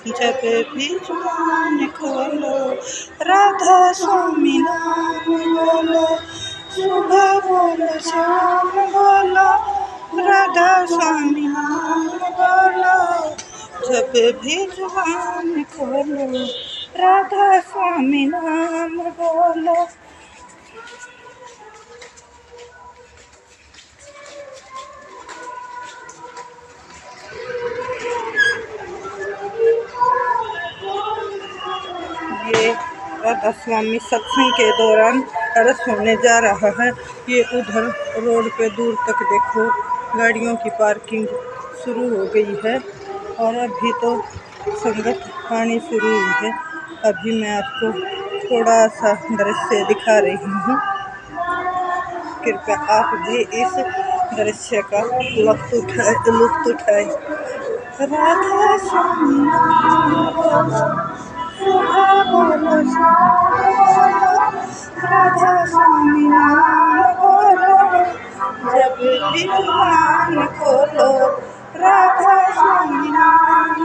जब भी जुबान खोलो राधा स्वामी नाम बोलो, सुबह बोलो शाम बोलो राधा स्वामी नाम बोलो, जब भी जुबान खोलो राधा स्वामी नाम बोलो। ये राधा स्वामी सत्संग के दौरान अरस होने जा रहा है। ये उधर रोड पे दूर तक देखो गाड़ियों की पार्किंग शुरू हो गई है और अभी तो संगत आनी शुरू हुई है। अभी मैं आपको थोड़ा सा दृश्य दिखा रही हूँ, कृपया आप भी इस दृश्य का लुत्फ उठाए। राधा स्वामी बोलो राधा स्वामी नाम बोलो, जब भी जुबान खोलो राधा स्वामी नाम